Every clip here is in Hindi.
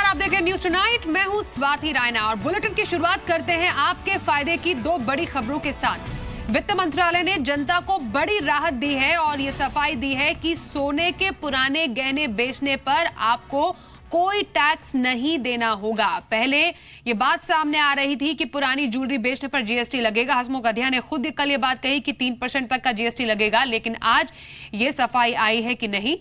नमस्कार, आप देख रहे हैं न्यूज टुनाइट। मैं हूं स्वाति रायना और बुलेटिन की शुरुआत करते हैं आपके फायदे की दो बड़ी खबरों के साथ। वित्त मंत्रालय ने जनता को बड़ी राहत दी है और ये सफाई दी है कि सोने के पुराने गहने बेचने पर आपको कोई टैक्स नहीं देना होगा। पहले ये बात सामने आ रही थी कि पुरानी ज्वेलरी बेचने पर जीएसटी लगेगा। हसमुख अधिया ने खुद कल ये बात कही कि 3% तक का जीएसटी लगेगा, लेकिन आज ये सफाई आई है कि नहीं,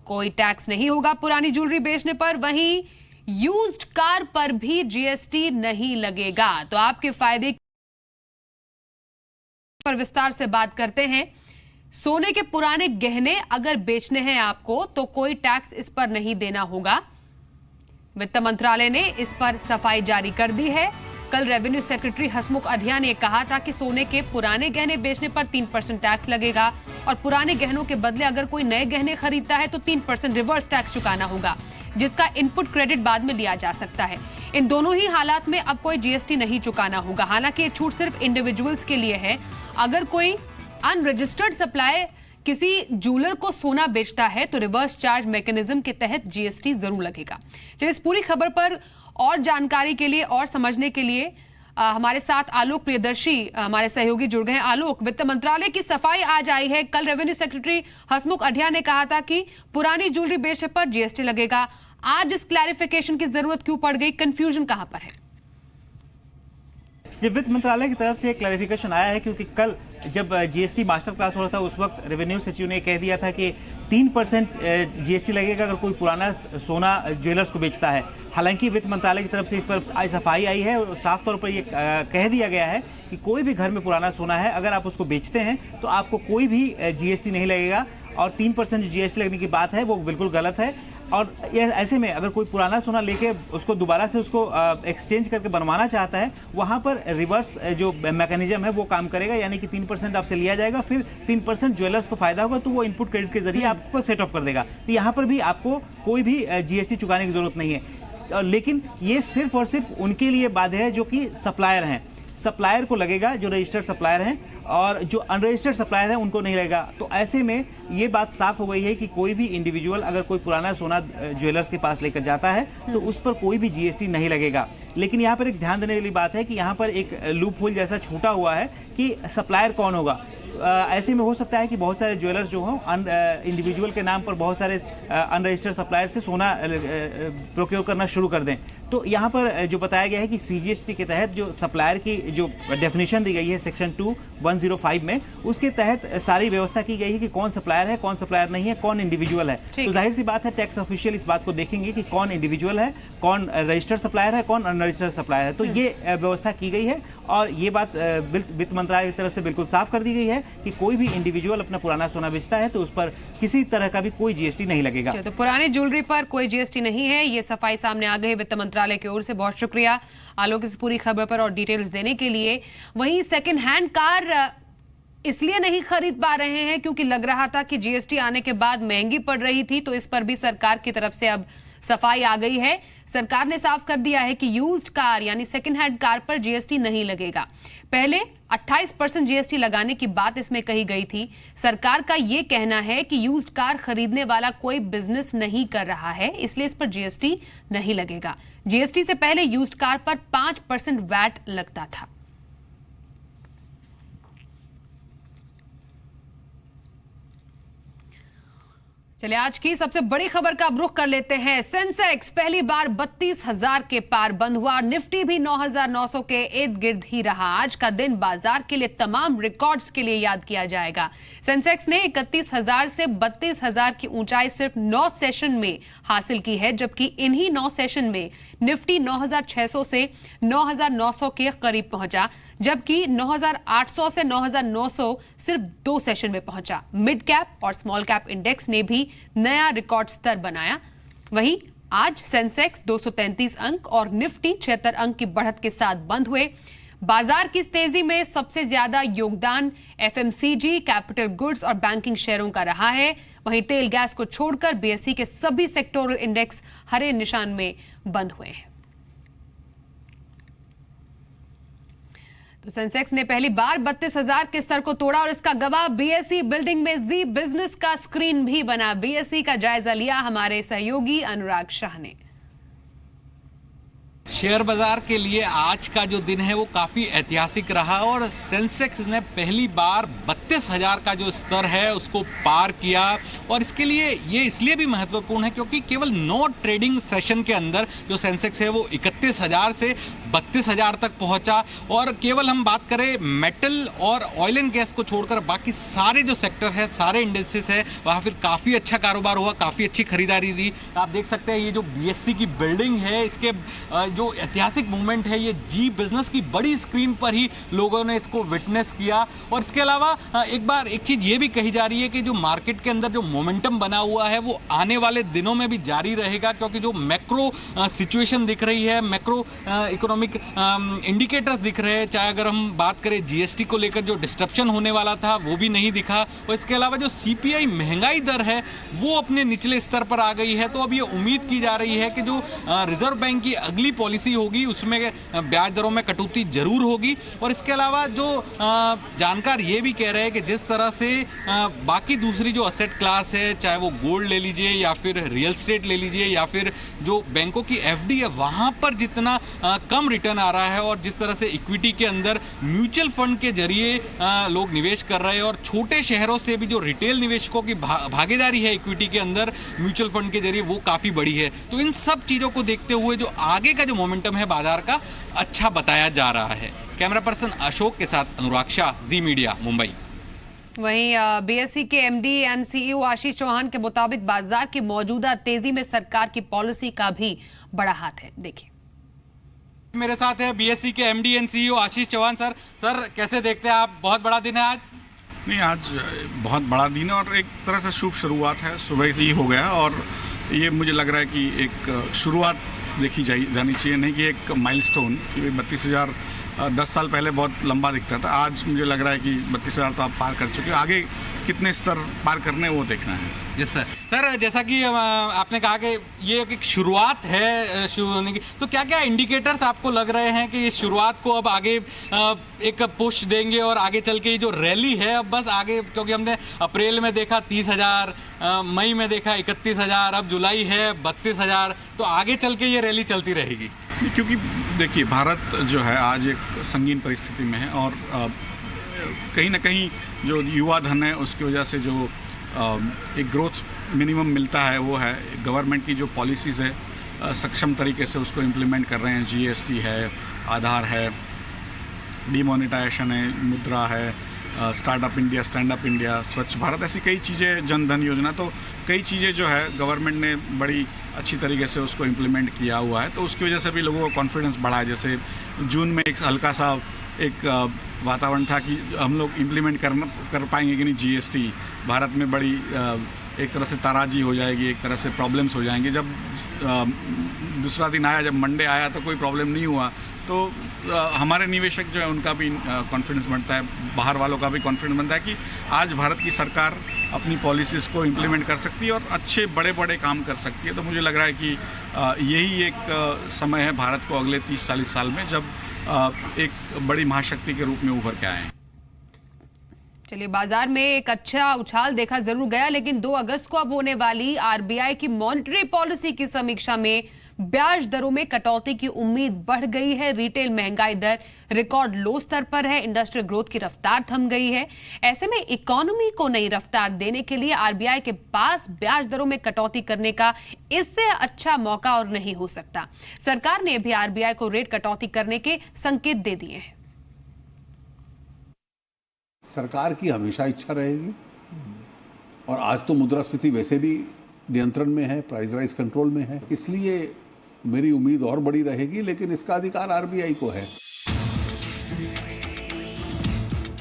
कोई टैक्स नहीं होगा पुरानी ज्वेलरी बेचने पर। वहीं यूज्ड कार पर भी जीएसटी नहीं लगेगा। तो आपके फायदे पर विस्तार से बात करते हैं। सोने के पुराने गहने अगर बेचने हैं आपको तो कोई टैक्स इस पर नहीं देना होगा। वित्त मंत्रालय ने इस पर सफाई जारी कर दी है। कल रेवेन्यू सेक्रेटरी हसमुख अधिया ने कहा था कि सोने के पुराने गहने बेचने पर 3% टैक्स लगेगा और पुराने गहनों के बदले अगर कोई नए गहने खरीदता है तो 3% रिवर्स टैक्स चुकाना होगा, जिसका इनपुट क्रेडिट बाद में लिया जा सकता है। इन दोनों ही हालात में अब कोई जीएसटी नहीं चुकाना होगा। हालांकि ये छूट सिर्फ इंडिविजुअल्स के लिए है। अगर कोई अनरजिस्टर्ड सप्लाई किसी ज्वेलर को सोना बेचता है तो रिवर्स चार्ज मैकेनिज्म के तहत जीएसटी जरूर लगेगा। चलिए, इस पूरी खबर पर और जानकारी के लिए और समझने के लिए हमारे साथ आलोक प्रियदर्शी हमारे सहयोगी जुड़ गए हैं। आलोक, वित्त मंत्रालय की सफाई आज आई है। कल रेवेन्यू सेक्रेटरी हसमुख अधिया ने कहा था कि पुरानी ज्वेलरी बेचने पर जीएसटी लगेगा। आज इस क्लैरिफिकेशन की जरूरत क्यों पड़ गई? कंफ्यूजन कहां पर है? वित्त मंत्रालय की तरफ से एक क्लैरिफिकेशन आया है, क्योंकि कल जब जीएसटी मास्टर क्लास हो रहा था उस वक्त रेवेन्यू सचिव ने कह दिया था कि 3% जीएसटी लगेगा अगर कोई पुराना सोना ज्वेलर्स को बेचता है। हालांकि वित्त मंत्रालय की तरफ से इस पर आज सफाई आई है और साफ तौर पर ये कह दिया गया है कि कोई भी घर में पुराना सोना है, अगर आप उसको बेचते हैं तो आपको कोई भी जीएसटी नहीं लगेगा। और 3% जीएसटी लगने की बात है वो बिल्कुल गलत है। और ये ऐसे में अगर कोई पुराना सोना लेके उसको दोबारा से उसको एक्सचेंज करके बनवाना चाहता है, वहाँ पर रिवर्स जो मैकेनिज्म है वो काम करेगा, यानी कि 3% आपसे लिया जाएगा, फिर 3% ज्वेलर्स को फायदा होगा तो वो इनपुट क्रेडिट के जरिए आपको सेट ऑफ कर देगा। तो यहाँ पर भी आपको कोई भी जीएसटी चुकाने की जरूरत नहीं है। लेकिन ये सिर्फ और सिर्फ उनके लिए बाध्य है जो कि सप्लायर हैं। सप्लायर को लगेगा, जो रजिस्टर्ड सप्लायर हैं, और जो अनरजिस्टर्ड सप्लायर है उनको नहीं लगेगा। तो ऐसे में ये बात साफ हो गई है कि कोई भी इंडिविजुअल अगर कोई पुराना सोना ज्वेलर्स के पास लेकर जाता है तो उस पर कोई भी जीएसटी नहीं लगेगा। लेकिन यहाँ पर एक ध्यान देने वाली बात है कि यहाँ पर एक लूप होल जैसा छूटा हुआ है कि सप्लायर कौन होगा। ऐसे में हो सकता है कि बहुत सारे ज्वेलर्स जो हों इंडिविजुअल के नाम पर बहुत सारे अनरजिस्टर्ड सप्लायर से सोना प्रोक्योर करना शुरू कर दें। तो यहाँ पर जो बताया गया है कि सीजीएसटी के तहत जो सप्लायर की जो डेफिनेशन दी गई है सेक्शन 2105 में, उसके तहत सारी व्यवस्था की गई है कि कौन सप्लायर है, कौन सप्लायर नहीं है, कौन इंडिविजुअल है। तो जाहिर सी बात है टैक्स ऑफिशियल इस बात को देखेंगे कि कौन इंडिविजुअल है, कौन रजिस्टर्ड सप्लायर है, कौन अनरजिस्टर्ड सप्लायर है। तो ये व्यवस्था की गई है और ये बात वित्त मंत्रालय की तरफ से बिल्कुल साफ कर दी गई है कि कोई भी इंडिविजुअल अपना पुराना सोना बेचता है तो उस पर किसी तरह का भी कोई जीएसटी नहीं लगेगा। तो पुरानी ज्वेलरी पर कोई जीएसटी नहीं है, ये सफाई सामने आ गई वित्त मंत्रालय की ओर से। बहुत शुक्रिया आलोक इस पूरी खबर पर और डिटेल्स देने के लिए। वहीं सेकंड हैंड कार इसलिए नहीं खरीद पा रहे हैं क्योंकि लग रहा था कि जीएसटी आने के बाद महंगी पड़ रही थी, तो इस पर भी सरकार की तरफ से अब सफाई आ गई है। सरकार ने साफ कर दिया है कि यूज्ड कार यानी सेकंड हैंड कार पर जीएसटी नहीं लगेगा। पहले 28% जीएसटी लगाने की बात इसमें कही गई थी। सरकार का यह कहना है कि यूज्ड कार खरीदने वाला कोई बिजनेस नहीं कर रहा है, इसलिए इस पर जीएसटी नहीं लगेगा। जीएसटी से पहले यूज्ड कार पर 5% वैट लगता था। चलिए, आज की सबसे बड़ी खबर का अब रुख कर लेते हैं। सेंसेक्स पहली बार 32,000 के पार बंद हुआ। निफ्टी भी 9,900 के इर्द गिर्द ही रहा। आज का दिन बाजार के लिए तमाम रिकॉर्ड्स के लिए याद किया जाएगा। सेंसेक्स ने 31,000 से 32,000 की ऊंचाई सिर्फ 9 सेशन में हासिल की है, जबकि इन्हीं 9 सेशन में निफ्टी 9,600 से 9,900 के करीब पहुंचा, जबकि 9,800 से 9,900 सिर्फ 2 सेशन में पहुंचा। मिड कैप और स्मॉल कैप इंडेक्स ने भी नया रिकॉर्ड स्तर बनाया। वहीं आज सेंसेक्स 233 अंक और निफ्टी 76 अंक की बढ़त के साथ बंद हुए। बाजार की इस तेजी में सबसे ज्यादा योगदान एफएमसीजी, कैपिटल गुड्स और बैंकिंग शेयरों का रहा है। वहीं तेल गैस को छोड़कर बीएसई के सभी सेक्टोरल इंडेक्स हरे निशान में बंद हुए हैं। तो सेंसेक्स ने पहली बार 32,000 के स्तर को तोड़ा और इसका गवाह बीएसई बिल्डिंग में जी बिजनेस का स्क्रीन भी बना। बीएसई का जायजा लिया हमारे सहयोगी अनुराग शाह ने। शेयर बाजार के लिए आज का जो दिन है वो काफ़ी ऐतिहासिक रहा और सेंसेक्स ने पहली बार 32,000 का जो स्तर है उसको पार किया। और इसके लिए ये इसलिए भी महत्वपूर्ण है क्योंकि केवल 9 ट्रेडिंग सेशन के अंदर जो सेंसेक्स है वो 31,000 से 32,000 तक पहुंचा। और केवल हम बात करें मेटल और ऑयल एंड गैस को छोड़कर बाकी सारे जो सेक्टर है, सारे इंडस्ट्रीज है, वहाँ फिर काफ़ी अच्छा कारोबार हुआ, काफ़ी अच्छी खरीदारी दी। आप देख सकते हैं ये जो BSC की बिल्डिंग है, इसके जो ऐतिहासिक मूवमेंट है, ये जी बिजनेस की बड़ी स्क्रीन पर ही लोगों ने इसको विटनेस किया। और इसके अलावा एक चीज़ ये भी कही जा रही है कि जो मार्केट के अंदर जो मोमेंटम बना हुआ है वो आने वाले दिनों में भी जारी रहेगा, क्योंकि जो मैक्रो सिचुएशन दिख रही है, मैक्रो इकोनॉमिक इंडिकेटर्स दिख रहे हैं, चाहे अगर हम बात करें GST को लेकर जो डिस्ट्रप्शन होने वाला था वो भी नहीं दिखा। और इसके अलावा जो CPI महंगाई दर है वो अपने निचले स्तर पर आ गई है। तो अब ये उम्मीद की जा रही है कि जो रिजर्व बैंक की अगली पॉलिसी होगी उसमें ब्याज दरों में कटौती जरूर होगी। और इसके अलावा जो जानकार ये भी कह रहे हैं कि जिस तरह से बाकी दूसरी जो असेट क्लास है, चाहे वो गोल्ड ले लीजिए या फिर रियल एस्टेट ले लीजिए या फिर जो बैंकों की FD है, वहाँ पर जितना कम रिटर्न आ रहा है और जिस तरह से इक्विटी के अंदर म्यूचुअल फंड के जरिए लोग निवेश कर रहे हैं और छोटे शहरों से भी जो रिटेल निवेशकों की भागीदारी है इक्विटी के अंदर म्यूचुअल फंड के जरिए वो काफ़ी बड़ी है। तो इन सब चीज़ों को देखते हुए जो आगे का जो मोमेंटम है बाजार का अच्छा बताया जा रहा है। कैमरा पर्सन अशोक के साथ अनुराग शाह, जी मीडिया, मुंबई। वहीं BSE के MD and CEO Ashish Chauhan के मुताबिक बाजार की मौजूदा तेजी में सरकार की पॉलिसी का भी बड़ा हाथ है। देखिए, मेरे साथ है BSE के MD and CEO Ashish Chauhan. Sir कैसे देखते हैं आप? बहुत बड़ा दिन है आज। नहीं, आज बहुत बड़ा दिन है और एक तरह से शुभ शुरुआत है, सुबह से ही हो गया। और ये मुझे लग रहा है कि एक शुरुआत देखी जानी चाहिए, नहीं कि एक माइलस्टोन। 32,000 10 साल पहले बहुत लंबा दिखता था, आज मुझे लग रहा है कि 32,000 तो आप पार कर चुके हो। आगे कितने स्तर पार करने वो देखना है। यस सर, जैसा कि आपने कहा कि ये एक शुरुआत है शुरू होने की, तो क्या क्या इंडिकेटर्स आपको लग रहे हैं कि इस शुरुआत को अब आगे एक पुश देंगे और आगे चल के ये जो रैली है अब बस आगे, क्योंकि हमने अप्रैल में देखा 30,000, मई में देखा 31,000, अब जुलाई है 32,000, तो आगे चल के ये रैली चलती रहेगी? क्योंकि देखिए, भारत जो है आज एक संगीन परिस्थिति में है और कहीं ना कहीं जो युवा धन है उसकी वजह से जो एक ग्रोथ मिनिमम मिलता है वो है गवर्नमेंट की जो पॉलिसीज़ है सक्षम तरीके से उसको इम्प्लीमेंट कर रहे हैं। GST है, आधार है, डिमोनेटाइजेशन है, मुद्रा है, startup India, stand up India, स्वच्छ भारत, ऐसी कई चीज़ें, जन धन योजना, तो कई चीज़ें जो है गवर्नमेंट ने बड़ी अच्छी तरीके से उसको इम्प्लीमेंट किया हुआ है। तो उसकी वजह से भी लोगों का कॉन्फिडेंस बढ़ा है। जैसे जून में एक हल्का सा एक वातावरण था कि हम लोग इम्प्लीमेंट कर पाएंगे कि नहीं GST, भारत में बड़ी एक तरह से ताराजी हो जाएगी, एक तरह से प्रॉब्लम्स हो जाएंगे। जब दूसरा दिन आया, जब मंडे आया तो कोई प्रॉब्लम नहीं हुआ, तो हमारे निवेशक जो है उनका भी कॉन्फिडेंस बढ़ता है, बाहर वालों का भी कॉन्फिडेंस बनता है कि आज भारत की सरकार अपनी पॉलिसीज़ को इम्प्लीमेंट कर सकती है और अच्छे बड़े बड़े काम कर सकती है। तो मुझे लग रहा है कि यही एक समय है भारत को अगले 30-40 साल में जब एक बड़ी महाशक्ति के रूप में उभर के आए। चलिए, बाजार में एक अच्छा उछाल देखा जरूर गया, लेकिन 2 अगस्त को अब होने वाली RBI की मॉनेटरी पॉलिसी की समीक्षा में ब्याज दरों में कटौती की उम्मीद बढ़ गई है। रिटेल महंगाई दर रिकॉर्ड लो स्तर पर है, इंडस्ट्रियल ग्रोथ की रफ्तार थम गई है। ऐसे में इकोनॉमी को नई रफ्तार देने के लिए RBI के पास ब्याज दरों में कटौती करने का इससे अच्छा मौका और नहीं हो सकता। सरकार ने भी RBI को रेट कटौती करने के संकेत दे दिए हैं। सरकार की हमेशा इच्छा रहेगी और आज तो मुद्रास्फीति वैसे भी नियंत्रण में है, प्राइस राइज कंट्रोल में है, इसलिए मेरी उम्मीद और बड़ी रहेगी, लेकिन इसका अधिकार RBI को है।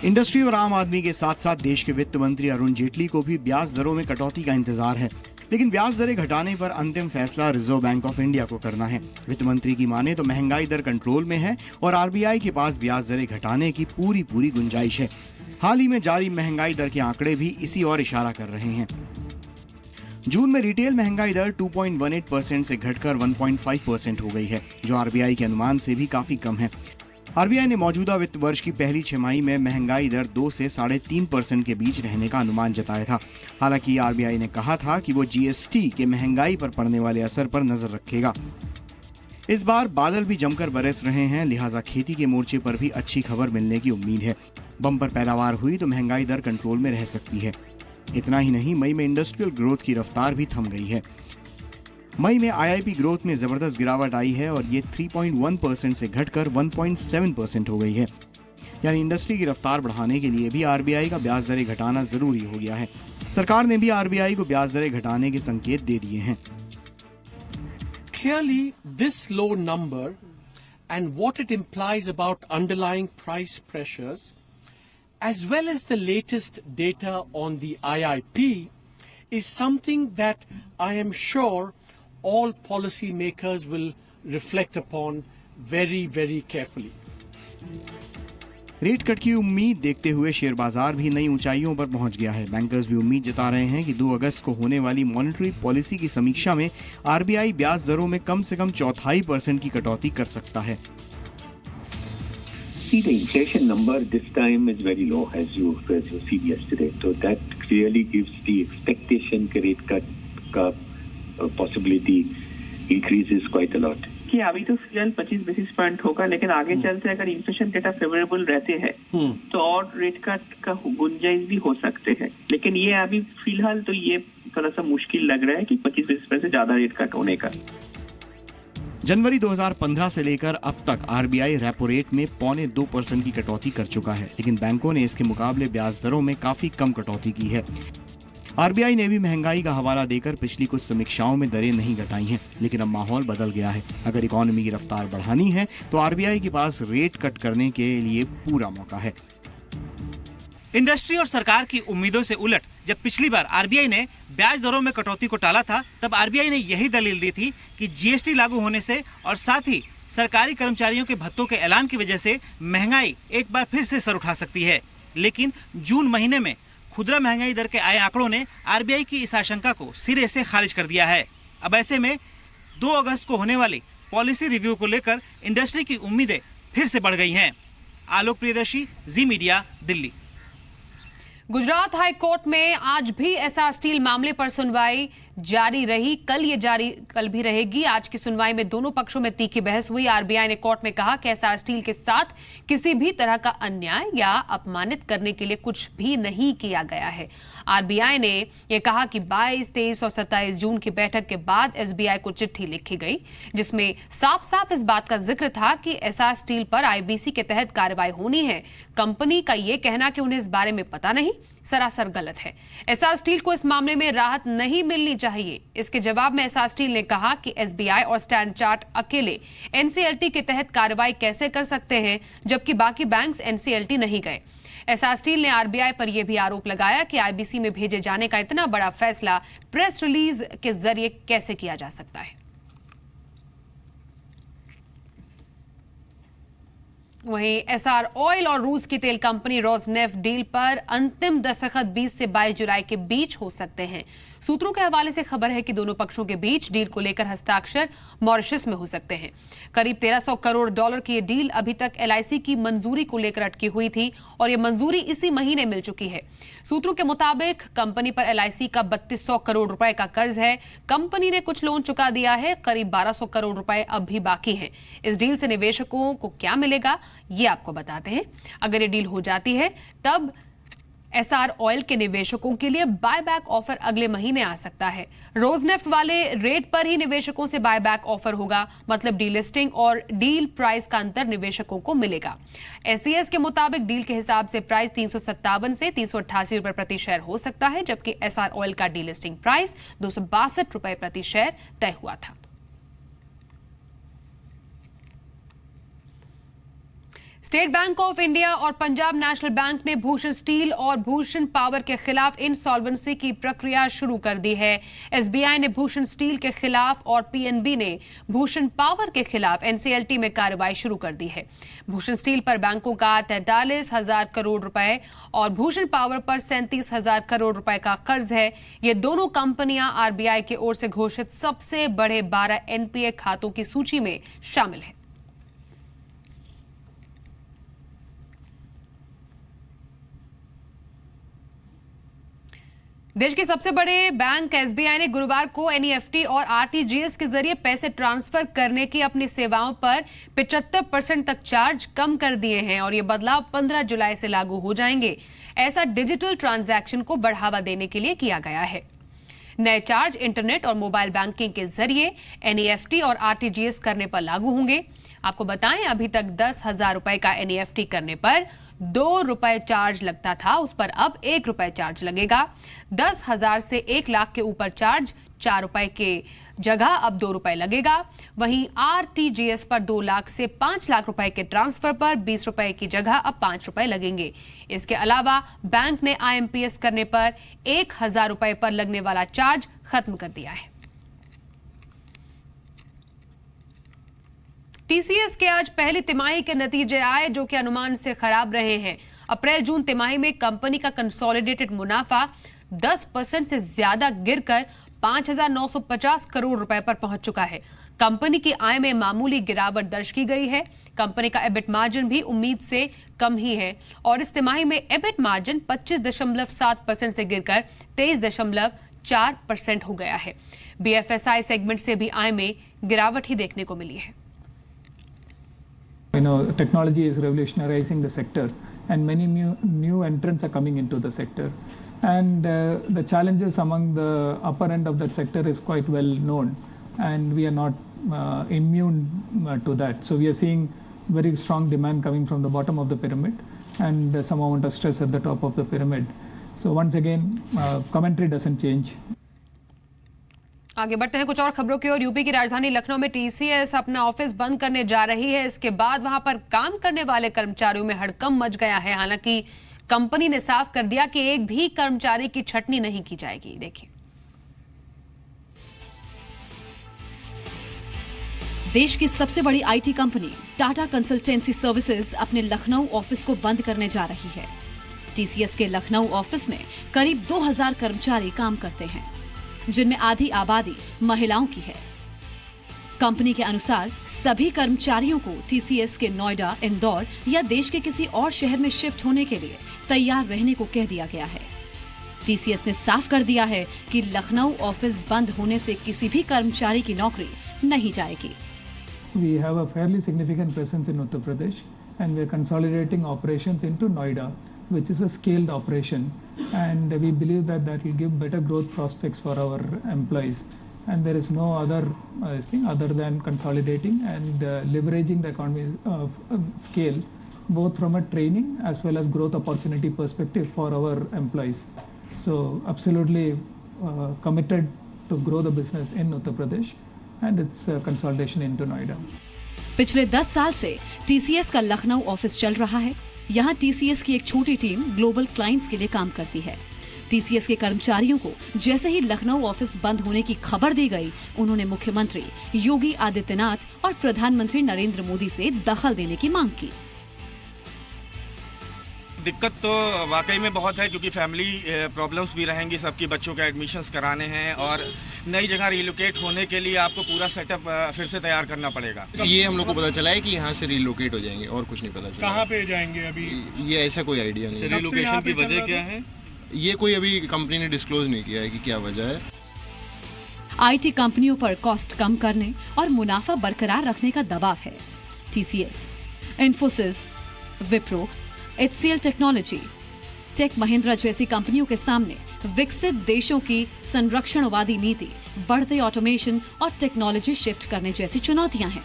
इंडस्ट्री और आम आदमी के साथ साथ देश के वित्त मंत्री अरुण जेटली को भी ब्याज दरों में कटौती का इंतजार है, लेकिन ब्याज दरें घटाने पर अंतिम फैसला रिजर्व बैंक ऑफ इंडिया को करना है। वित्त मंत्री की माने तो महंगाई दर कंट्रोल में है और RBI के पास ब्याज दरें घटाने की पूरी गुंजाइश है। हाल ही में जारी महंगाई दर के आंकड़े भी इसी ओर इशारा कर रहे हैं। जून में रिटेल महंगाई दर 2.18% से घटकर 1.5% हो गई है, जो RBI के अनुमान से भी काफी कम है। RBI ने मौजूदा वित्त वर्ष की पहली छमाही में महंगाई दर 2 से 3.5% के बीच रहने का अनुमान जताया था। हालांकि RBI ने कहा था कि वो GST के महंगाई पर पड़ने वाले असर पर नजर रखेगा। इस बार बादल भी जमकर बरस रहे हैं, लिहाजा खेती के मोर्चे पर भी अच्छी खबर मिलने की उम्मीद है। बम्पर पैदावार हुई तो महंगाई दर कंट्रोल में रह सकती है। इतना ही नहीं, मई में इंडस्ट्रियल ग्रोथ की रफ्तार भी थम गई है। मई में आईआईपी ग्रोथ में जबरदस्त गिरावट आई है और ये 3.1% से घटकर 1.7% हो गई है। यानी इंडस्ट्री की रफ्तार बढ़ाने के लिए भी आरबीआई का ब्याज दरें घटाना जरूरी हो गया है। सरकार ने भी आरबीआई को ब्याज दरें घटाने के संकेत दे दिए हैं। Clearly, this low number and what it implies about underlying price pressures, as well as the latest data on the IIP, is something that I am sure all policymakers will reflect upon very, very carefully. Rate cut की उम्मीद देखते हुए शेयर बाजार भी नई ऊंचाइयों पर पहुंच गया है। बैंकर्स भी उम्मीद जता रहे हैं कि 2 अगस्त को होने वाली मॉनेटरी पॉलिसी की समीक्षा में आरबीआई ब्याज दरों में कम से कम 0.25% की कटौती कर सकता है। See, the inflation number this time is very low, as you've seen yesterday. So that clearly gives the expectation that rate cut possibility increases quite a lot. कि अभी तो फिलहाल 25 बेसिस पॉइंट होगा, लेकिन आगे चलते अगर इन्फ्लेशन डेटा फेवरेबल रहते हैं तो और रेट कट का गुंजाइश भी हो सकते हैं। लेकिन ये अभी फिलहाल तो ये थोड़ा सा मुश्किल लग रहा है कि 25 बेसिस पॉइंट से ज्यादा रेट कट होने का। जनवरी 2015 से लेकर अब तक आरबीआई रेपो रेट में 0.25% की कटौती कर चुका है, लेकिन बैंकों ने इसके मुकाबले ब्याज दरों में काफी कम कटौती की है। आरबीआई ने भी महंगाई का हवाला देकर पिछली कुछ समीक्षाओं में दरें नहीं घटाई हैं, लेकिन अब माहौल बदल गया है। अगर इकोनॉमी की रफ्तार बढ़ानी है तो आरबीआई के पास रेट कट करने के लिए पूरा मौका है। इंडस्ट्री और सरकार की उम्मीदों से उलट जब पिछली बार आरबीआई ने ब्याज दरों में कटौती को टाला था, तब आरबीआई ने यही दलील दी थी कि जीएसटी लागू होने से और साथ ही सरकारी कर्मचारियों के भत्तों के ऐलान की वजह से महंगाई एक बार फिर से सर उठा सकती है। लेकिन जून महीने में खुदरा महंगाई दर के आए आंकड़ों ने आरबीआई की इस आशंका को सिरे से खारिज कर दिया है। अब ऐसे में 2 अगस्त को होने वाली पॉलिसी रिव्यू को लेकर इंडस्ट्री की उम्मीदें फिर से बढ़ गई हैं। Alok Priyadarshi, Zee media, Delhi. Gujarat high court में आज भी एसआर स्टील मामले पर सुनवाई जारी रही। कल भी रहेगी। आज की सुनवाई में दोनों पक्षों में तीखी बहस हुई। आरबीआई ने कोर्ट में कहा कि एसआर स्टील के साथ किसी भी तरह का अन्याय या अपमानित करने के लिए कुछ भी नहीं किया गया है। आरबीआई ने यह कहा कि 22, 23 और 27 जून की बैठक के बाद एसबीआई को चिट्ठी लिखी गई, जिसमें साफ साफ इस बात का जिक्र था कि एसआर स्टील पर आईबीसी के तहत कार्रवाई होनी है। कंपनी का यह कहना कि उन्हें इस बारे में पता नहीं, सरासर गलत है। एसआर स्टील को इस मामले में राहत नहीं मिलनी चाहिए। इसके जवाब में एसआर स्टील ने कहा कि एसबीआई और स्टैंडर्ड चार्ट अकेले एनसीएलटी के तहत कार्रवाई कैसे कर सकते हैं, जबकि बाकी बैंक्स एनसीएलटी नहीं गए। एसआर स्टील ने आरबीआई पर यह भी आरोप लगाया कि आईबीसी में भेजे जाने का इतना बड़ा फैसला प्रेस रिलीज के जरिए कैसे किया जा सकता है। वहीं एसआर ऑयल और रूस की तेल कंपनी रोसनेफ्ट डील पर अंतिम दस्तखत 20 से 22 जुलाई के बीच हो सकते हैं। सूत्रों के हवाले से खबर है कि दोनों पक्षों के बीच डील को लेकर हस्ताक्षर मॉरिशस में हो सकते हैं। करीब $1300 करोड़ की ये डील अभी तक एलआईसी की मंजूरी को लेकर अटकी हुई थी और ये मंजूरी इसी महीने मिल चुकी है। सूत्रों के मुताबिक कंपनी पर एलआईसी का 3200 करोड़ रुपए का कर्ज है। कंपनी ने कुछ लोन चुका दिया है। करीब 1200 करोड़ रुपए अब भी बाकी हैं। इस डील से निवेशकों को क्या मिलेगा, ये आपको बताते हैं। अगर ये डील हो जाती है तब एसआर ऑयल के निवेशकों के लिए बायबैक ऑफर अगले महीने आ सकता है। रोजनेफ्ट वाले रेट पर ही निवेशकों से बायबैक ऑफर होगा, मतलब डीलिस्टिंग और डील प्राइस का अंतर निवेशकों को मिलेगा। एसईएस के मुताबिक डील के हिसाब से प्राइस 357 से 388 रुपए प्रति शेयर हो सकता है, जबकि एसआर ऑयल का डीलिस्टिंग प्राइस 262 रुपए प्रति शेयर तय हुआ था। स्टेट बैंक ऑफ इंडिया और पंजाब नेशनल बैंक ने भूषण स्टील और भूषण पावर के खिलाफ इंसॉल्वेंसी की प्रक्रिया शुरू कर दी है। एसबीआई ने भूषण स्टील के खिलाफ और पीएनबी ने भूषण पावर के खिलाफ एनसीएलटी में कार्रवाई शुरू कर दी है। भूषण स्टील पर बैंकों का 43,000 करोड़ रुपए और भूषण पावर पर 37,000 करोड़ रुपए का कर्ज है। ये दोनों कंपनियां आरबीआई की ओर से घोषित सबसे बड़े 12 एनपीए खातों की सूची में शामिल है। देश के सबसे बड़े बैंक एसबीआई ने गुरुवार को एनईएफटी और आरटीजीएस के जरिए पैसे ट्रांसफर करने की अपनी सेवाओं पर 75% तक चार्ज कम कर दिए हैं और ये बदलाव 15 जुलाई से लागू हो जाएंगे। ऐसा डिजिटल ट्रांजैक्शन को बढ़ावा देने के लिए किया गया है। नए चार्ज इंटरनेट और मोबाइल बैंकिंग के जरिए एनईएफटी और आरटीजीएस करने पर लागू होंगे। आपको बताएं, अभी तक 10,000 रुपए का एनईएफटी करने पर 2 रुपए चार्ज लगता था, उस पर अब 1 रुपए चार्ज लगेगा। 10,000 से 1 लाख के ऊपर चार्ज 4 रुपए के जगह अब 2 रुपए लगेगा। वहीं आरटीजीएस पर 2 लाख से 5 लाख रुपए के ट्रांसफर पर 20 रुपए की जगह अब 5 रुपए लगेंगे। इसके अलावा बैंक ने आईएमपीएस करने पर 1,000 रुपए पर लगने वाला चार्ज खत्म कर दिया है। टीसीएस के आज पहली तिमाही के नतीजे आए जो कि अनुमान से खराब रहे हैं। अप्रैल जून तिमाही में कंपनी का कंसोलिडेटेड मुनाफा 10% से ज्यादा गिरकर 5,950 करोड़ रुपए पर पहुंच चुका है। कंपनी की आय में मामूली गिरावट दर्ज की गई है। कंपनी का एबिट मार्जिन भी उम्मीद से कम ही है और इस तिमाही में एबिट मार्जिन 25.7% से गिरकर 23.4% हो गया है। बीएफएसआई सेगमेंट से भी आय में गिरावट ही देखने को मिली है। Technology is revolutionizing the sector and many new entrants are coming into the sector, and the challenges among the upper end of that sector is quite well known, and we are not immune to that. So we are seeing very strong demand coming from the bottom of the pyramid and some amount of stress at the top of the pyramid. So once again, commentary doesn't change. आगे बढ़ते हैं कुछ और खबरों की ओर। यूपी की राजधानी लखनऊ में टीसीएस अपना ऑफिस बंद करने जा रही है। इसके बाद वहां पर काम करने वाले कर्मचारियों में हड़कंप मच गया है। हालांकि कंपनी ने साफ कर दिया कि एक भी कर्मचारी की छटनी नहीं की जाएगी। देखिए, देश की सबसे बड़ी IT company Tata consultancy services अपने लखनऊ ऑफिस को बंद करने जा रही है। टीसीएस के लखनऊ ऑफिस में करीब 2000 कर्मचारी काम करते हैं, जिनमें आधी आबादी महिलाओं की है। कंपनी के अनुसार सभी कर्मचारियों को टीसीएस के नोएडा, इंदौर या देश के किसी और शहर में शिफ्ट होने के लिए तैयार रहने को कह दिया गया है। टीसीएस ने साफ कर दिया है कि लखनऊ ऑफिस बंद होने से किसी भी कर्मचारी की नौकरी नहीं जाएगी। We have a fairly significant presence in Uttar Pradesh and we are consolidating operations into Noida, which is a scaled operation, and we believe that that will give better growth prospects for our employees, and there is no other thing other than consolidating and leveraging the economies of scale, both from a training as well as growth opportunity perspective for our employees. So absolutely committed to grow the business in Uttar Pradesh and its consolidation into Noida. पिछले 10 साल से टीसीएस का लखनऊ ऑफिस चल रहा है। यहाँ टीसीएस की एक छोटी टीम ग्लोबल क्लाइंट्स के लिए काम करती है। टीसीएस के कर्मचारियों को जैसे ही लखनऊ ऑफिस बंद होने की खबर दी गई, उन्होंने मुख्यमंत्री योगी आदित्यनाथ और प्रधानमंत्री नरेंद्र मोदी से दखल देने की मांग की। दिक्कत तो वाकई में बहुत है, क्योंकि फैमिली प्रॉब्लम्स भी रहेंगी, सबकी बच्चों के एडमिशन्स कराने हैं और नई जगह रिलोकेट होने के लिए आपको पूरा सेटअप फिर से तैयार करना पड़ेगा। ये हम लोग को पता चला है कि यहाँ से रिलोकेट हो जाएंगे और कुछ नहीं पता चला। कहाँ पे जाएंगे अभी? ये ऐसा कोई आइडिया नहीं है। रिलोकेशन की वजह क्या है, ये कोई अभी कंपनी ने डिस्क्लोज नहीं किया है कि क्या वजह है। आईटी कंपनियों पर कॉस्ट कम करने और मुनाफा बरकरार रखने का दबाव है। TCS, Infosys, Wipro, HCL technology, tech Mahindra जैसी कंपनियों के सामने विकसित देशों की संरक्षणवादी नीति, बढ़ते ऑटोमेशन और टेक्नोलॉजी शिफ्ट करने जैसी चुनौतियां हैं।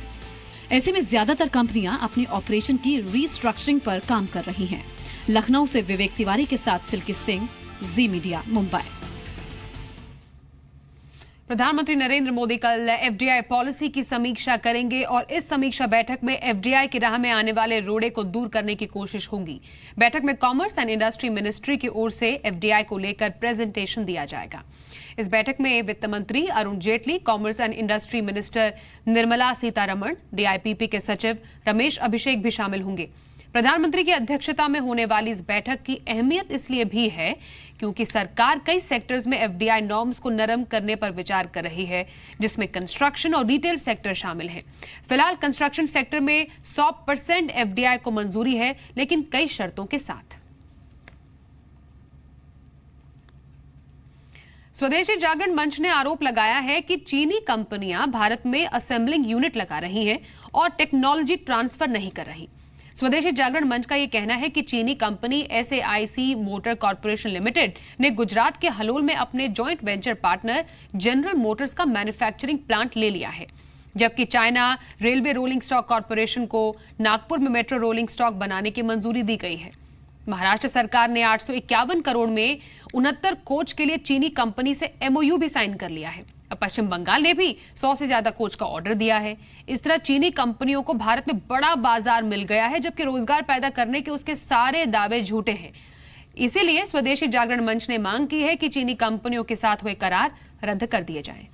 ऐसे में ज्यादातर कंपनियां अपने ऑपरेशन की रीस्ट्रक्चरिंग पर काम कर रही हैं। लखनऊ से विवेक तिवारी के साथ सिल्की सिंह, जी मीडिया, मुंबई। प्रधानमंत्री नरेंद्र मोदी कल एफडीआई पॉलिसी की समीक्षा करेंगे और इस समीक्षा बैठक में एफडीआई की राह में आने वाले रोड़े को दूर करने की कोशिश होगी। बैठक में कॉमर्स एंड इंडस्ट्री मिनिस्ट्री की ओर से एफडीआई को लेकर प्रेजेंटेशन दिया जाएगा। इस बैठक में वित्त मंत्री Arun Jaitley, commerce and industry minister Nirmala Sitharaman, DIPP के सचिव रमेश अभिषेक भी शामिल होंगे। प्रधानमंत्री की अध्यक्षता में होने वाली इस बैठक की अहमियत इसलिए भी है क्योंकि सरकार कई सेक्टर्स में एफडीआई नॉर्म्स को नरम करने पर विचार कर रही है, जिसमें कंस्ट्रक्शन और रिटेल सेक्टर शामिल हैं। फिलहाल कंस्ट्रक्शन सेक्टर में 100% एफडीआई को मंजूरी है, लेकिन कई शर्तों के साथ। स्वदेशी जागरण मंच ने आरोप लगाया है कि चीनी कंपनियां भारत में असेंबलिंग यूनिट लगा रही हैं और टेक्नोलॉजी ट्रांसफर नहीं कर रही। स्वदेशी जागरण मंच का यह कहना है कि चीनी company SAIC motor corporation limited ने गुजरात के हलोल में अपने joint venture partner general Motors का मैन्युफैक्चरिंग प्लांट ले लिया है, जबकि China railway rolling stock corporation को नागपुर में मेट्रो रोलिंग स्टॉक बनाने की मंजूरी दी गई है। महाराष्ट्र सरकार ने 851 करोड़ में 69 कोच के लिए चीनी कंपनी से MOU भी साइन कर लिया है। अब पश्चिम बंगाल ने भी 100 से ज्यादा कोच का ऑर्डर दिया है। इस तरह चीनी कंपनियों को भारत में बड़ा बाजार मिल गया है, जबकि रोजगार पैदा करने के उसके सारे दावे झूठे हैं। इसीलिए स्वदेशी जागरण मंच ने मांग की है कि चीनी कंपनियों के साथ हुए करार रद्द कर दिए जाएं।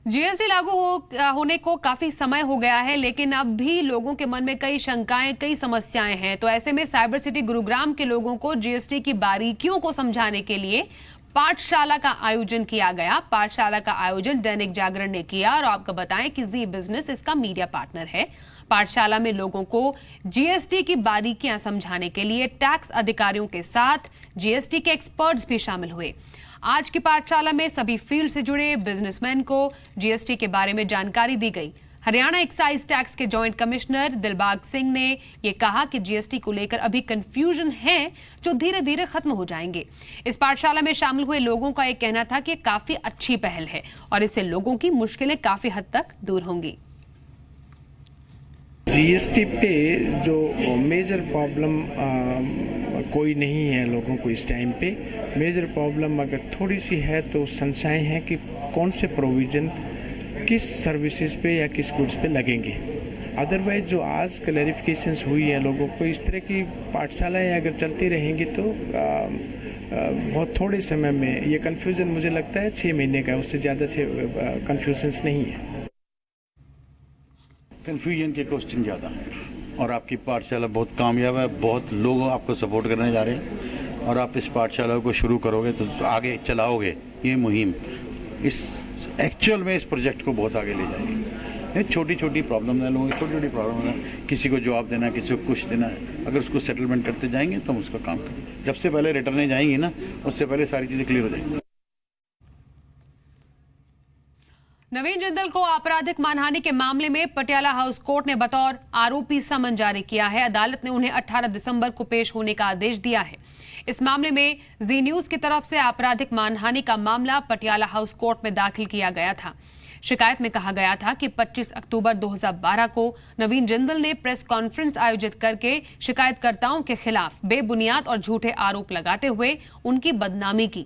GST लागू होने को काफी समय हो गया है, लेकिन अब भी लोगों के मन में कई शंकाएं, कई समस्याएं हैं। तो ऐसे में साइबर सिटी गुरुग्राम के लोगों को GST की बारीकियों को समझाने के लिए पाठशाला का आयोजन किया गया। पाठशाला का आयोजन दैनिक जागरण ने किया और आपको बताएं कि जी बिजनेस इसका मीडिया पार्टनर है। पाठशाला में लोगों को GST की बारीकियां समझाने के लिए टैक्स अधिकारियों के साथ GST के एक्सपर्ट्स भी शामिल हुए। आज की पाठशाला में सभी फील्ड से जुड़े बिजनेसमैन को GST के बारे में जानकारी दी गई। हरियाणा एक्साइज टैक्स के जॉइंट कमिश्नर दिलबाग सिंह ने यह कहा कि GST को लेकर अभी कंफ्यूजन है, जो धीरे धीरे खत्म हो जाएंगे। इस पाठशाला में शामिल हुए लोगों का एक कहना था कि यह काफी अच्छी पहल है और इससे लोगों की मुश्किलें काफी हद तक दूर होंगी। GST पे जो मेजर प्रॉब्लम कोई नहीं है लोगों को इस टाइम पे। मेजर प्रॉब्लम अगर थोड़ी सी है तो संशय है कि कौन से प्रोविज़न किस सर्विसेज पे या किस गुड्स पे लगेंगे। अदरवाइज जो आज क्लैरिफिकेशंस हुई है लोगों को, इस तरह की पाठशालाएं अगर चलती रहेंगी तो बहुत थोड़े समय में ये कन्फ्यूज़न मुझे लगता है 6 महीने का, उससे ज़्यादा से कन्फ्यूजन्स नहीं है। कन्फ्यूजन के क्वेश्चन ज़्यादा हैं और आपकी पाठशाला बहुत कामयाब है, बहुत लोग आपको सपोर्ट करने जा रहे हैं और आप इस पाठशाला को शुरू करोगे तो आगे चलाओगे ये मुहिम, इस एक्चुअल में इस प्रोजेक्ट को बहुत आगे ले जाएगी। ये छोटी छोटी प्रॉब्लम है, लोगों की छोटी छोटी प्रॉब्लम है, किसी को जवाब देना है, किसी को कुछ देना है, अगर उसको सेटलमेंट करते जाएंगे तो हम उसका काम करेंगे। जब से पहले रिटर्नें जाएंगी ना, उससे पहले सारी चीज़ें क्लियर हो जाएंगी। नवीन जिंदल को आपराधिक मानहानि के मामले में पटियाला हाउस कोर्ट ने बतौर आरोपी समन जारी किया है। अदालत ने उन्हें 18 दिसंबर को पेश होने का आदेश दिया है। इस मामले में जी न्यूज की तरफ से आपराधिक मानहानि का मामला पटियाला हाउस कोर्ट में दाखिल किया गया था। शिकायत में कहा गया था कि 25 अक्टूबर 2012 को नवीन जिंदल ने प्रेस कॉन्फ्रेंस आयोजित करके शिकायतकर्ताओं के खिलाफ बेबुनियाद और झूठे आरोप लगाते हुए उनकी बदनामी की।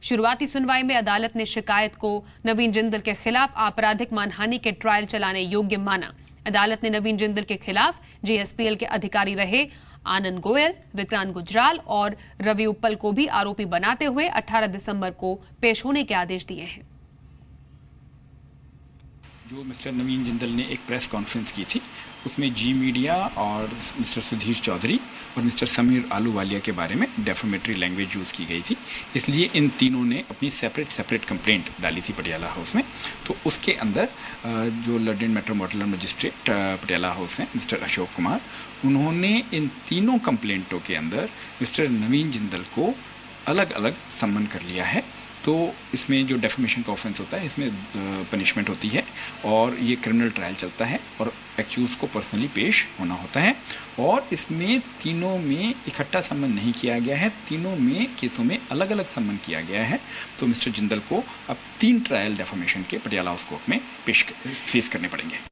शुरुआती सुनवाई में अदालत ने शिकायत को नवीन जिंदल के खिलाफ आपराधिक मानहानि के ट्रायल चलाने योग्य माना। अदालत ने नवीन जिंदल के खिलाफ JSPL के अधिकारी रहे आनंद गोयल, विक्रांत गुजराल और रवि उप्पल को भी आरोपी बनाते हुए 18 दिसंबर को पेश होने के आदेश दिए हैं। जो मिस्टर नवीन जिंदल ने एक प्रेस कॉन्फ्रेंस की थी, उसमें जी मीडिया और मिस्टर सुधीर चौधरी और मिस्टर समीर आलूवालिया के बारे में डेफेमेटरी लैंग्वेज यूज़ की गई थी। इसलिए इन तीनों ने अपनी सेपरेट कंप्लेंट डाली थी पटियाला हाउस में। तो उसके अंदर जो Lord and metropolitan magistrate Patiala house हैं मिस्टर अशोक कुमार, उन्होंने इन तीनों कंप्लेंटों के अंदर मिस्टर नवीन जिंदल को अलग अलग सम्मन कर लिया है। तो इसमें जो डेफेमेशन का ऑफेंस होता है, इसमें पनिशमेंट होती है और ये क्रिमिनल ट्रायल चलता है और एक्यूज को पर्सनली पेश होना होता है। और इसमें तीनों में इकट्ठा सम्मन नहीं किया गया है, तीनों में केसों में अलग अलग सम्मन किया गया है। तो मिस्टर जिंदल को अब 3 ट्रायल डेफेमेशन के पटियाला हाउस कोर्ट में फेस करने पड़ेंगे।